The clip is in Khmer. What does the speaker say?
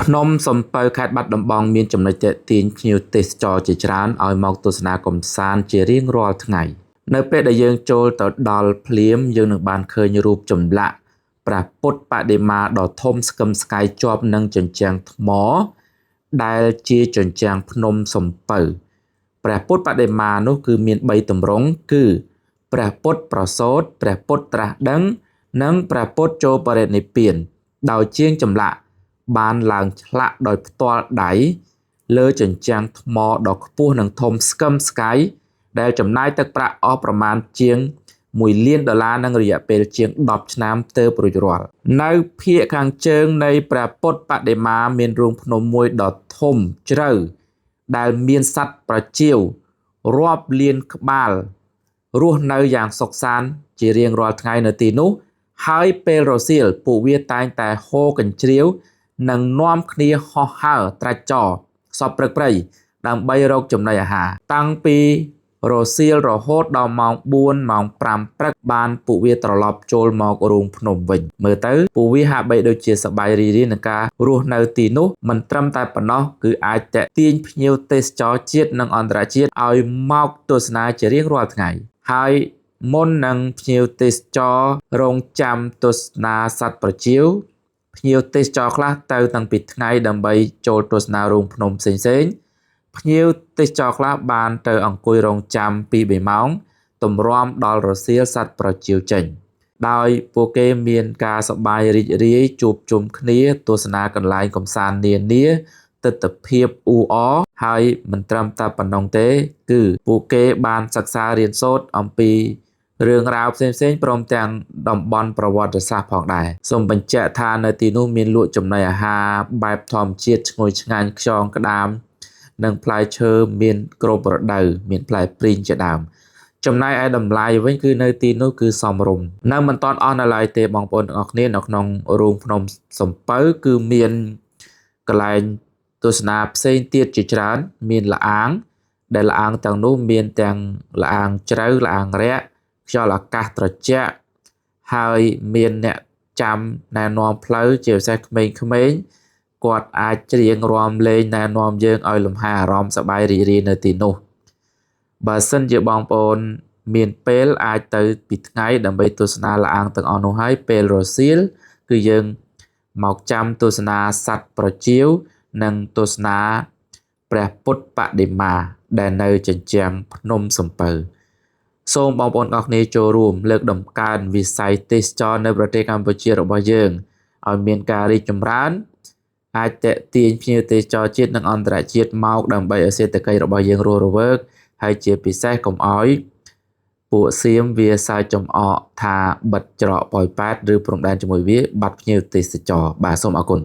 ភ្នំសំពៅខេត្តបាត់ដំបងមានចំណុចទាក់ទាញភ្ញៀវទេសចរជាច្រើនឲ្យមកទស្សនាកម្សាន្តជារៀងរាល់ថ្ងៃនៅពេលដែលយើងចូលទៅដល់ភ្លាមយើងនឹងបានឃើញរូបចម្លាក់ព្រះពុទ្ធបដិមាដ៏ធំស្កឹមស្កៃជាប់នឹងជញ្ជាំងថ្មដែលជាជញ្ជាំងភ្នំសំពៅព្រះពុទ្ធបដិមានោះគឺមាន3ទម្រង់គឺព្រះពុទ្ធប្រសូតព្រះពុទ្ធត្រាស់ដឹងនិងព្រះពុទ្ធចូលបរិនិព្វានដោយជាងចម្លាក់បានឡើងឆ្លាក់ដោយផ្ទាល់ដៃលើជញ្ជាំងថ្មដ៏ខ្ពស់និងធំស្កឹមស្កៃដែលចំណាយទឹកប្រាក់អស់ប្រមាណជាង$1 លាននឹងរយៈពេលជាង10ឆ្នាំទើបរួចរាល់នៅភាគខាងជើងនៃព្រះពុទ្ធបដិមាមានរូងភ្នំមួយដ៏ធំជ្រៅដែលមានសត្វប្រចៀវរាប់លានក្បាលរស់នៅយ៉ាងសុខសាន្តជារៀងរាល់ថ្ងៃនៅទីនោះហើយពេលរសៀលពួកវាតែងតែហូរកញ្ជ្រៀវនិងនាំគ្នាហោះហើរត្រាច់ចរសពព្រឹកព្រៃដើម្បីរកចំណីអាហារតាំងពីរសៀលរហូតដល់ម៉ោង4ម៉ោង5ព្រឹកបានពួកវាត្រឡប់ចូលមករូងភ្នំវិញមើលទៅពួកវាហាក់បីដូចជាសប្បាយរីករាយនឹងការរស់នៅទីនោះមិនត្រឹមតែប៉ុណ្ណោះគឺអាចទាក់ទាញភ្ញៀវទេសចរជាតិនិងអន្តរជាតិឲ្យមកទស្សនាជារៀងរាល់ថ្ងៃហើយមុននឹងភ្ញៀវទេសចររងចាំទស្សនាសត្វប្រចៀវភ្ញៀវទេសចរខ្លះទៅតាំងពីថ្ងៃដើម្បីចូលទស្សនារូងភ្នំផ្សេងៗភ្ញៀវទេសចរខ្លះបានទៅអង្គុយរងចាំ2-3ម៉ោងទម្រាំដល់រសៀលសត្វប្រចៀវចេញដោយពួកគេមានការសប្បាយរីករាយជួបជុំគ្នាទស្សនាកន្លែងកម្សាន្តនានាទិដ្ឋភាពអ៊ូអរហើយមិនត្រឹមតែប៉ុណ្ណោះទេគឺពួកគេបានសិក្សារៀនសូត្រអំពីរឿងរ៉ាវផ្សេងៗព្រមទាំងតំបន់ប្រវត្តិសាស្ត្រផងដែរសូមបញ្ជាក់ថានៅទីនោះមានលក់ចំណីអាហារបែបធម្មជាតិឈ្ងុយឆ្ងាញ់ខ្យងក្តាមនិងផ្លែឈើមានគ្រប់រដូវមានផ្លែព្រីងជាដើមចំណែកឯតម្លៃវិញគឺនៅទីនោះគឺសមរម្យនៅមិនទាន់អស់នៅឡើយទេបងប្អូនទាំងអស់គ្នានៅក្នុងរូងភ្នំសំពៅគឺមានកន្លែងទស្សនាផ្សេងទៀតជាច្រើនមានល្អាងដែលល្អាងទាំងនោះមានទាំងល្អាងជ្រៅល្អាងរាក់ខ្យល់អាកាសត្រជាក់ហើយមានអ្នកចាំណែនាំផ្លូវជាពិសេសក្មេងៗគាត់អាចច្រៀងរាំលេងណែនាំយើងឲ្យលំហែអារម្មណ៍សប្បាយរីករាយនៅទីនោះបើសិនជាបងប្អូនមានពេលអាចទៅពីថ្ងៃដើម្បីទស្សនាល្អាងទាំងអស់នោះហើយពេលរសៀលគឺយើងមកចាំទស្សនាសត្វប្រចៀវនិងទស្សនាព្រះពុទ្ធបដិមាដែលនៅជញ្ជាំងភ្នំសំពៅសូមបងប្អូនទាំងអស់គ្នាចូលរួមលើកតម្កើងវិស័យទេសចរនៅប្រទេសកម្ពុជារបស់យើងឲ្យមានការរីកចម្រើនអាចទាក់ទាញភ្ញៀវទេសចរជាតិនិងអន្តរជាតិមកដើម្បីឲ្យសេដ្ឋកិច្ចរបស់យើងរស់រវើកហើយជាពិសេសកុំឲ្យពួកសៀមវាសើចចំអកថាបិទច្រកប៉ោយប៉ែតឬព្រំដែនជាមួយវាបាត់ភ្ញៀវទេសចរបាទសូមអរគុណ